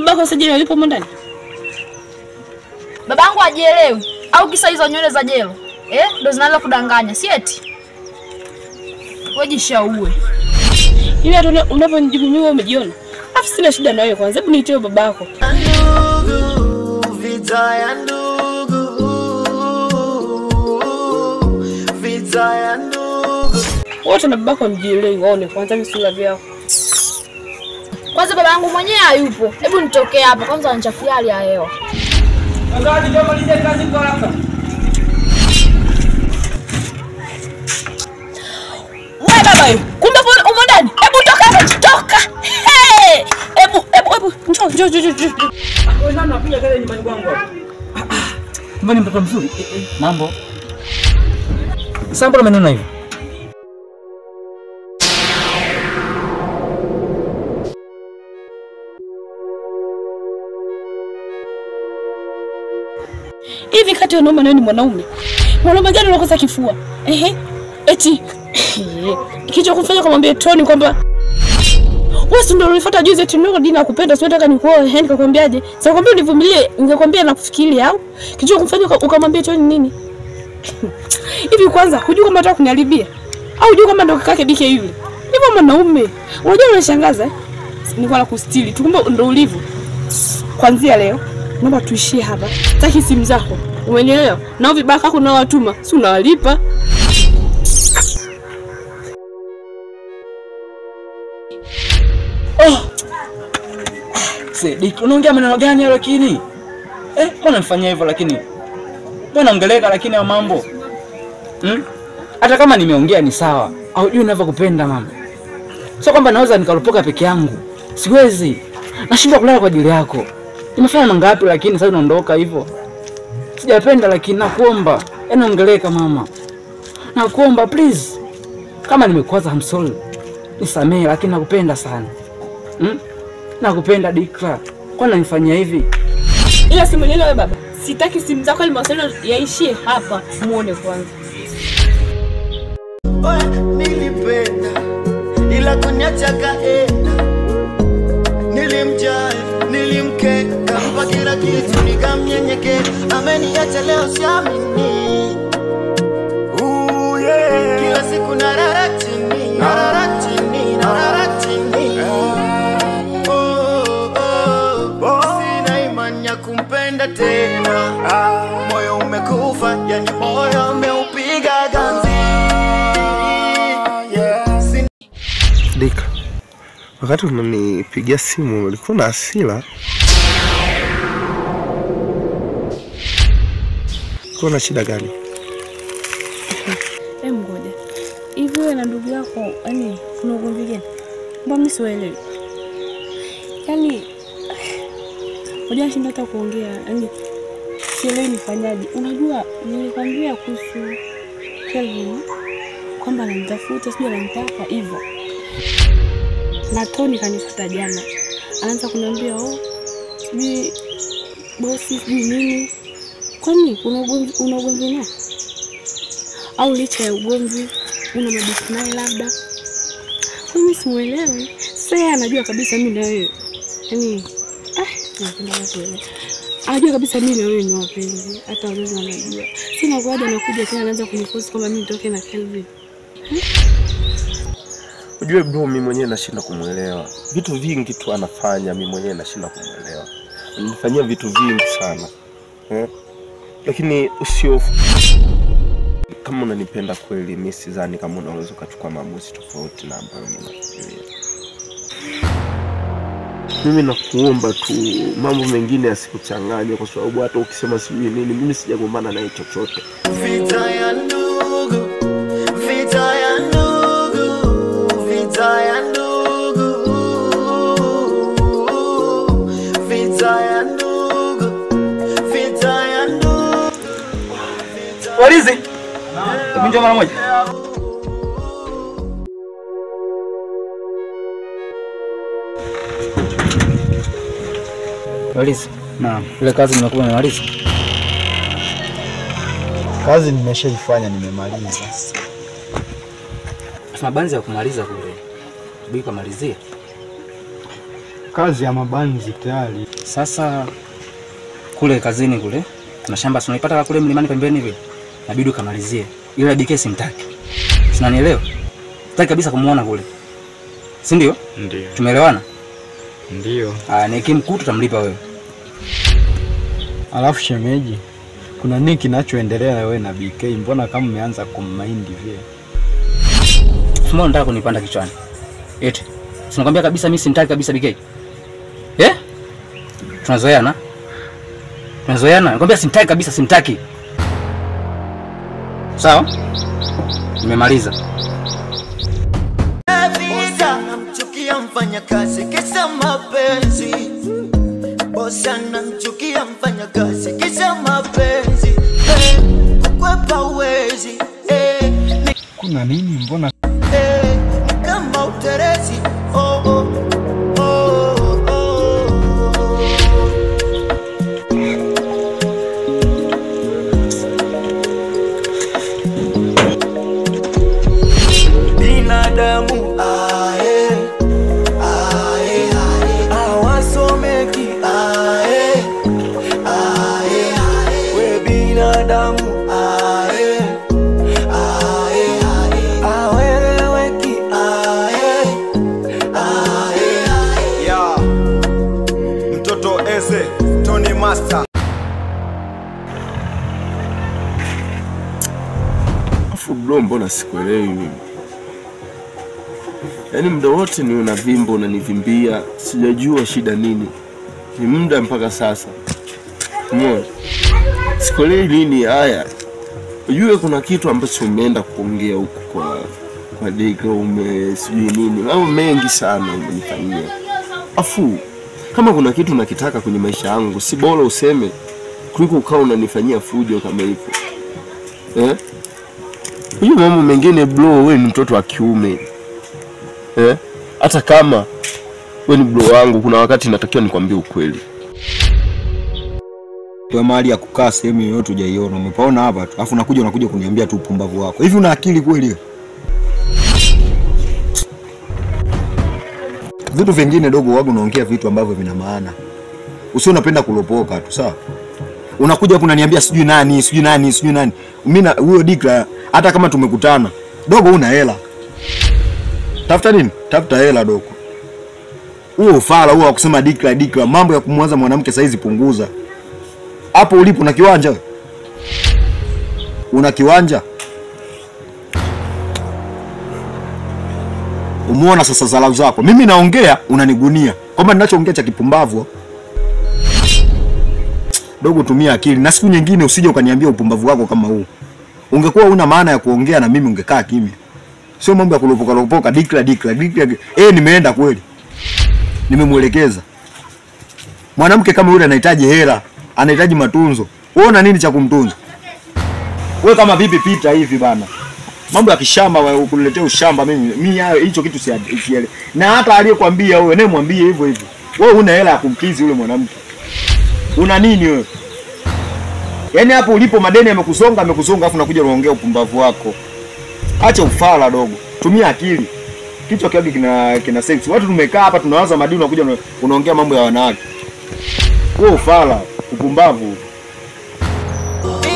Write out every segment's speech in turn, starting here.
babako sije yupo ndani? Babangu hajielewi au kisa hizo nywele za jelo? Ndo zinalo kudanganya, si eti? Wewe jishaue. Hivi hata unavyonijibu mimi wewe umejiona? Afu sina shida na wewe kwanza. Hebu niitoe babako. Ndugu, vita ya ndugu. Vita ya ndugu. Wote na babako mjielewi waone kwanza visula vyao. Kwanza babangu mwenyewe hayupo. Hebu nitokee hapa kwanza anachafia hali ya hewa. Angalia ndio malize kazi kwa haraka. Wewe baba yule, kumbe umo ndani? Hebu toka hapa, toka. Hey! Hebu njoo. Wewe nani unapiga kelele nyumbani kwangu hapa? Mbona mtoto mzuri? Mambo. Sample maneno hivi. Hivi kati ya wanaume ni mwanaume. Mwanaume gani unakosa kifua? Eti kicho kufanya kumwambia Tony kwamba wewe ndio ulifuata juzi eti ndio dini nakupenda sio nataka nikuoe. Nikakwambiaje? Sasa kwambia univumilie, ningekwambia nakufikiria au kicho kufanya ukamwambia Tony nini? Hivi kwanza hujui kama nataka kuniharibia? Au hujui kama ndo kakake dike yule? Hivyo mwanaume. Unajua unashangaza nilikuwa nakustili. Tukumbe ndo ulivyo. Kuanzia leo naomba tuishie hapa. Sitaki simu zako. Umenielewa? Na vibaka kuna watuma, si unawalipa. Sadik, unaongea maneno gani hayo lakini? Mbona nifanyia hivyo lakini? Mbona ongeleka lakini ya mambo? Hata kama nimeongea ni sawa. Haujui ninavyokupenda mama. Sio kwamba naweza nikalopoka peke yangu. Siwezi. Nashindwa kulala kwa ajili yako. Nimefanya mangapi lakini sasa unaondoka hivyo. Sijapenda lakini nakuomba. Ongeleka mama. Nakuomba please. Kama nimekwaza I'm sorry. Nisamehe lakini nakupenda sana. Nakupenda Dikra. Kwa nini unanifanyia hivi? Ila simu nile wewe baba. Sitaki simu zako ili mawasiliano yaishie hapa. Muone kwanza. Nilipenda ila kuniacha kaenda. Nilimjali, nilimkeka, mpa kila kitu nikamnyenyekea. Ameniacha leo siamini. Kila siku narara chini, narara chini, narara chini. Sina imani ya kumpenda tena. Moyo umekufa, yani moyo umeupiga ganzi. Dika, wakati unanipigia simu ulikuwa na hasira. Kuna shida gani? Ngoja. Hivi wewe na ndugu yako, yani kuna ugomvi gani? Mbona mimi sielewi? Yani ngoja shinda hata kuongea, yani sielewi nifanyaje. Unajua nilikwambia kuhusu Kelvin kwamba ananitafuta, sijui ananitaka hivyo. Na Tony kanifuata jana. Anaanza kuniambia sijui bosi sijui nini. Kwani una ugomvi naye? Au licha ya ugomvi una mabisi naye labda? Mimi simuelewi. Sasa anajua kabisa mimi na wewe. Yaani napenda wewe. Anajua kabisa mimi na wewe ni wapenzi. Hata wazazi wanajua. Sina kuaja na kuja tena anaanza kuniforce kwamba mimi nitoke na Kelvin. Unajua bro, mimi mwenyewe nashinda kumuelewa. Vitu vingi tu anafanya mimi mwenyewe nashinda kumuelewa. Ananifanyia vitu vingi sana. Lakini usiofu. Kama unanipenda kweli, mimi sidhani kama unaweza kuchukua maamuzi tofauti na ambayo mimi nafikiria. Mimi nakuomba tu mambo mengine yasikuchanganye, kwa sababu hata ukisema sijui nini mimi sijagombana naye chochote. Vita ya ndugu, vita ya ndugu, vita ya ndugu, vita ya ndugu, vita ya ndugu. Walizi. Njoo mara moja. Walizi. Naam. Ile kazi nimekuwa nimemaliza. Kazi nimeshaifanya, nimemaliza. Mabanzi ya kumaliza kule. Tubii kumalizia. Kazi ya mabanzi tayari Sasa kule kazini kule kuna shamba tunaipata kule mlimani pembeni hivi. Inabidi ukamalizie. Ile BK simtaki. Unanielewa? Sitaki kabisa kumuona kule. Si ndio? Ndio. Tumeelewana? Ndio. Nikimkuta tutamlipa wewe. Alafu shemeji, kuna nini kinachoendelea na wewe na BK? Mbona kama umeanza kummind vile? Mbona unataka kunipanda kichwani? Eti. Sinakwambia kabisa mimi simtaki kabisa BK. Tunazoeana? Nakwambia simtaki kabisa, simtaki. Sawa? Nimemaliza. Bosa namchukia mfanyakazi kisa mapenzi. Bosa namchukia mfanyakazi kisa mapenzi. Kukwepa uwezi. Kuna nini mbona? Kama uterezi. Oh, oh. Binadamu awasomeki we binadamu aweleweki ya mtoto Eze Tony Master. Afu bro, mbona sikuelewi mimi? Yaani muda wote ni unavimba, unanivimbia, sijajua shida nini. Ni muda mpaka sasa. Umeona? Sikuelewi nini haya. Unajua kuna kitu ambacho umeenda kuongea huko kwa Dika, sijui nini. Mambo mengi sana umenifanyia. Afu kama kuna kitu nakitaka kwenye maisha yangu, si bora useme kuliko ukao unanifanyia fujo kama hivyo. Hiyo mambo mengine bro, wewe ni mtoto wa kiume. Hata kama wewe ni bro wangu, kuna wakati natakiwa nikwambie ukweli. Kwa mahali ya kukaa sehemu yoyote hujaiona, umepaona hapa tu. Alafu unakuja kuniambia tu upumbavu wako. Hivi una akili kweli? Vitu vingine dogo wangu unaongea vitu ambavyo vina maana. Usio unapenda kulopoka tu, sawa? Unakuja hapo unaniambia sijui nani. Mimi huyo Dikla hata kama tumekutana, dogo una hela. Tafuta nini? Tafuta hela dogo. Huo ufala huo kusema Dikla, mambo ya kumwanza mwanamke saizi punguza. Hapo ulipo na kiwanja. Una kiwanja? Umeona sasa zalau zako. Mimi naongea unanigunia. Kwamba ninachoongea cha kipumbavu. Dogo tumia akili. Na siku nyingine usije ukaniambia upumbavu wako kama huu. Ungekuwa una maana ya kuongea na mimi ungekaa kimya. Sio mambo ya kulopoka Dikla. Nimeenda kweli. Nimemuelekeza. Mwanamke kama yule anahitaji hela, anahitaji matunzo. Wewe una nini cha kumtunza? Wewe kama vipi pita hivi bana. Mambo ya kishamba wewe ukuniletea ushamba mimi hicho kitu siele. Na hata aliyekwambia wewe naye mwambie hivyo. Wewe una hela ya kumkizi yule mwanamke. Una nini wewe? Yaani hapo ulipo madeni amekusonga afu unakuja unaongea upumbavu wako. Acha ufala dogo. Tumia akili. Kichwa kiasi kina sex. Watu tumekaa hapa tunawaza madini unakuja unaongea mambo ya wanawake. Wewe ufala, upumbavu.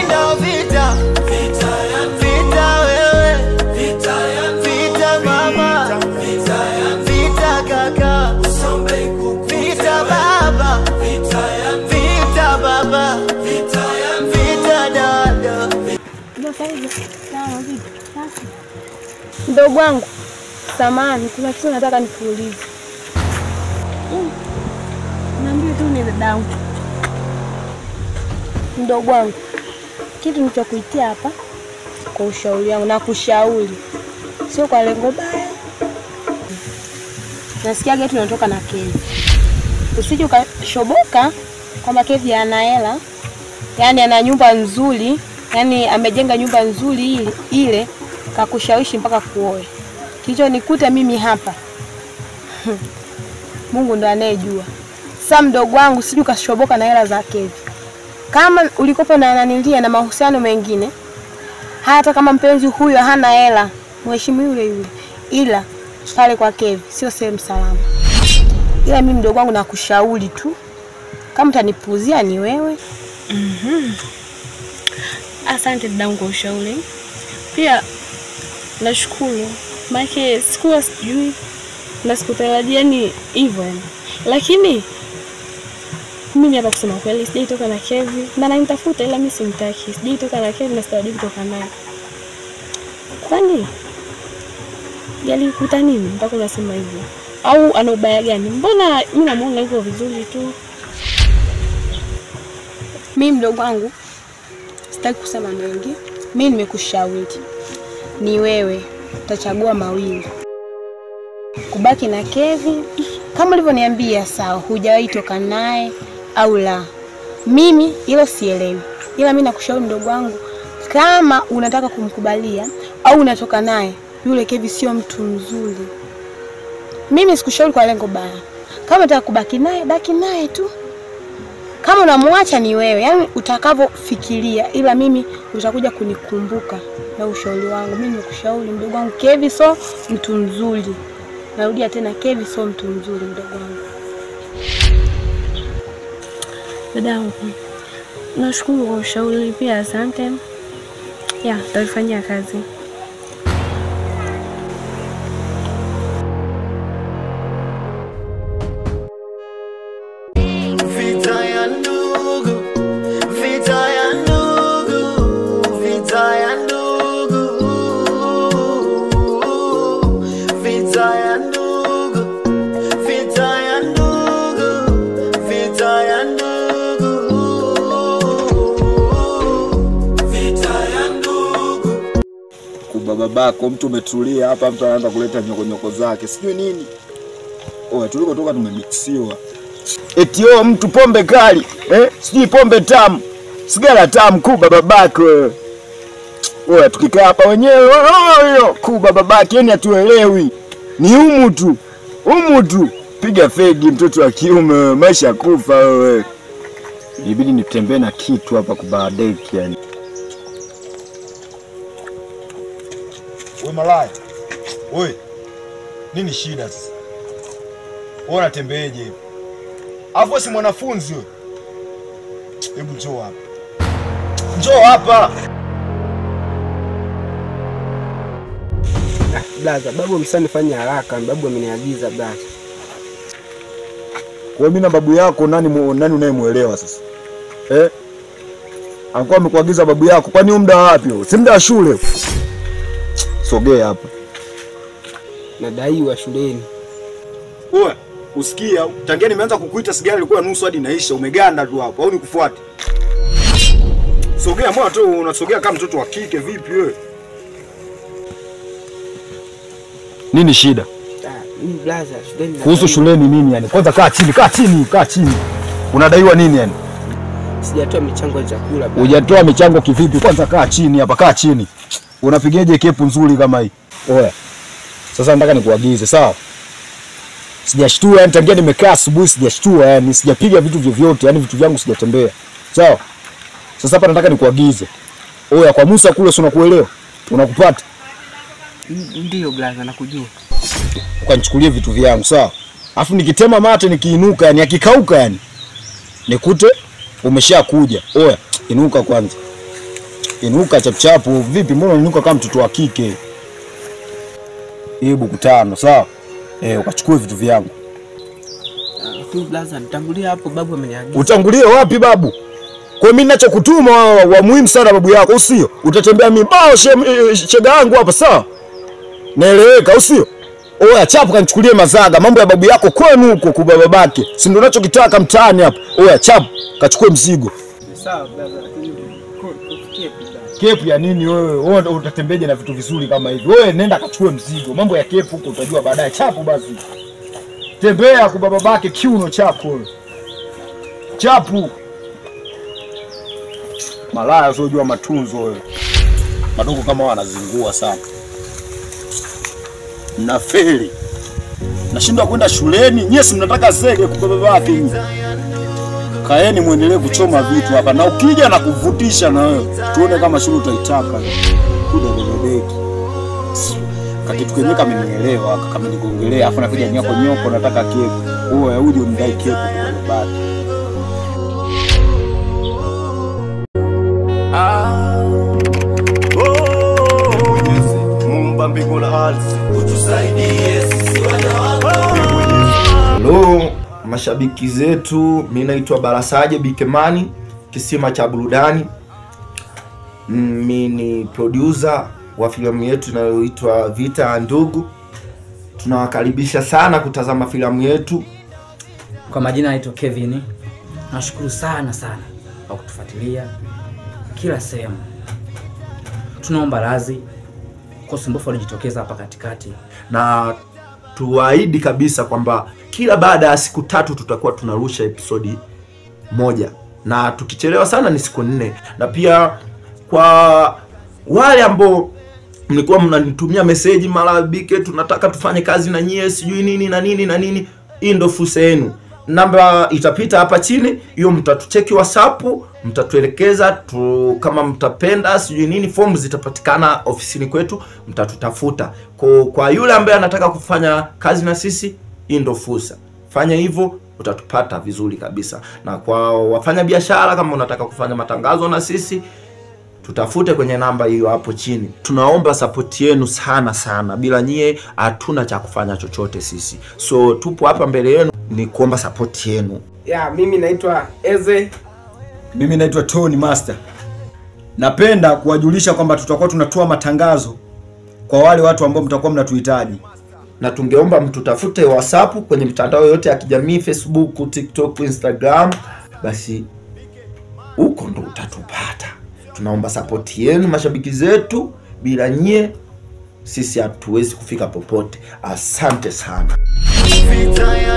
Inda vita wewe, vita mama, vita kaka, vita baba, vita dada. Mdogo wangu, samahani, kuna kitu nataka nikuulize. Naambia tu ni dadangu. Mdogo wangu, kitu nilichokuitia hapa kwa ushauri wangu na kushauri. Sio kwa lengo baya. Nasikia getu tunatoka na Kevi. Usije ukashoboka kwamba Kevi ana hela. Yaani ana nyumba nzuri, yaani amejenga nyumba nzuri ile kakushawishi mpaka kuoe. Kicho nikuta mimi hapa. Mungu ndo anayejua. Sasa mdogo wangu usije ukashoboka na hela za Kevi. Kama ulikopa na ananilia na mahusiano mengine, hata kama mpenzi huyo hana hela, mheshimu yule. Ila pale kwa Kevi sio sehemu salama. Ila mimi mdogo wangu nakushauri tu Kama utanipuuzia ni wewe. Asante dadangu kwa ushauri. Pia nashukuru. Maana sikuwa sijui na sikutarajia ni hivyo yani. Lakini mimi hapa kusema kweli sijaitoka na Kevi. Na nitafuta ila mimi simtaki. Sijaitoka na Kevi na sitawadi kutoka naye. Kwani yalikuta nini mpaka unasema hivyo? Au ana ubaya gani? Mbona mimi namuona yuko vizuri tu? Mimi mdogo wangu sitaki kusema mengi. Mimi nimekushauri. Ni wewe utachagua mawili. Kubaki na Kevi kama ulivyoniambia sawa, hujawahi toka naye au la. Mimi hilo sielewi. Ila mimi nakushauri mdogo wangu, kama unataka kumkubalia au unatoka naye, yule Kevi sio mtu mzuri. Mimi sikushauri kwa lengo baya. Kama unataka kubaki naye, baki naye tu. Kama unamwacha ni wewe, yani utakavyofikiria, ila mimi utakuja kunikumbuka na ushauri wangu. Mimi nikushauri mdogo wangu, Kevi sio mtu mzuri. Narudia tena, Kevi sio mtu mzuri mdogo wangu. Dadangu, nashukuru kwa ushauri pia asante. Ya, tutafanyia kazi. Babako mtu umetulia hapa, mtu anaanza kuleta nyokonyoko zake sijui nini. Tulikotoka tumemixiwa. Eti mtu pombe kali, sijui pombe tamu, sigara tamu, kuba babako. Tukikaa hapa wenyewe kuba babake, yani hatuelewi. Ni humu tu. Piga fegi mtoto wa kiume, maisha kufa wewe. Ibidi nitembee na kitu hapa kubadeki yani. Wewe malaya. Wewe. Nini shida sasa? Wewe unatembeeje hivi? Hapo si mwanafunzi wewe. Hebu njoo hapa. Njoo hapa. Blaza, babu msanifanya haraka, babu ameniagiza blaza. Kwa mimi na babu yako nani unayemuelewa sasa? Alikuwa amekuagiza babu yako, kwani muda wapi huo? Si muda wa shule. Sogea hapa. Nadaiwa shuleni. Wewe, usikia? Tangia nimeanza kukuita sigara ilikuwa nusu hadi inaisha, umeganda tu hapo au nikufuate? Sogea, mbona tu unasogea kama mtoto wa kike vipi wewe? Nini shida? Mimi blaza, shuleni. Kuhusu shuleni nini yani? Kwanza kaa chini. Unadaiwa nini yani? Sijatoa michango ya chakula. Hujatoa michango kivipi? Kwanza kaa chini hapa, kaa chini. Unapigaje kepu nzuri kama hii? Sasa nataka nikuagize, sawa? Sijashtua yani, tangia nimekaa asubuhi sijashtua yani, sijapiga vitu vyovyote yani, vitu vyangu sijatembea. Sawa? Sasa hapa nataka nikuagize. Kwa Musa kule si unakuelewa? Unakupata? Ndio blaza, nakujua. Ukanichukulie vitu vyangu, sawa? Alafu nikitema mate nikiinuka yani, akikauka yani, nikute umeshakuja. Inuka kwanza. Inuka chapchapu. Vipi, mbona unanuka kama mtoto wa kike? Hebu kutano, sawa? Ukachukue vitu vyangu. Tu blaza, nitangulia hapo, babu ameniagiza. Utangulie wapi babu? Kwa mimi ninachokutuma wa muhimu sana babu yako, usio? Utatembea mibao shega yangu hapa, sawa? Naeleweka, usio? Chapu kanichukulie mazaga, mambo ya babu yako kwenu huko kwa babake. Si ndio unachokitaka mtaani hapa? Chapu kachukue mzigo. Sawa blaza, lakini kepu ya nini wewe? Utatembeje na vitu vizuri kama hivi? Wewe nenda kachukue mzigo. Mambo ya kepu huko utajua baadaye. Chapu basi. Tembea kwa babake kiuno chako wewe. Chapu. Malaya usijua matunzo wewe. Madogo kama wanazingua sana. Mnafeli. Nashindwa kwenda shuleni. Nyie si mnataka zege kwa babake. Kaeni muendelee kuchoma vitu hapa na ukija na kuvutisha na wewe. Tuone kama shule utaitaka. Kuja bebeki. Kakitu kenyewe kama nimeelewa, kama nigongelea afu nakuja nyoko nataka kepu. Uje unidai kepu kwa babake. Hello mashabiki zetu, mimi naitwa Barasaje Bikemani, kisima cha burudani. Mimi ni producer wa filamu yetu inayoitwa Vita ya Ndugu. Tunawakaribisha sana kutazama filamu yetu. Kwa majina naitwa Kevin. Nashukuru sana kwa kutufuatilia kila sehemu. Tunaomba radhi kwa usumbufu uliojitokeza hapa katikati, na tuahidi kabisa kwamba kila baada ya siku 3 tutakuwa tunarusha episodi 1, na tukichelewa sana ni siku 4. Na pia kwa wale ambao mlikuwa mnanitumia message mara Bike, tunataka tufanye kazi na nyie sijui nini na nini na nini, hii ndio fursa yenu. Namba itapita hapa chini, hiyo mtatucheki WhatsApp, mtatuelekeza kama mtapenda sijui nini, form zitapatikana ofisini kwetu, mtatutafuta. Kwa yule ambaye anataka kufanya kazi na sisi, hii ndio fursa. Fanya hivyo utatupata vizuri kabisa. Na kwa wafanya biashara, kama unataka kufanya matangazo na sisi, tutafute kwenye namba hiyo hapo chini. Tunaomba support yenu sana. Bila nyie hatuna cha kufanya chochote sisi. So tupo hapa mbele yenu ni kuomba support yenu. Mimi naitwa Eze. Mimi naitwa Tony Master. Napenda kuwajulisha kwamba tutakuwa tunatoa matangazo kwa wale watu ambao mtakuwa mnatuhitaji. Na tungeomba mtutafute WhatsApp kwenye mitandao yote ya kijamii, Facebook, TikTok, Instagram. Basi huko ndo utatupata. Tunaomba support yenu mashabiki zetu, bila nyie sisi hatuwezi kufika popote. Asante sana. Vita ya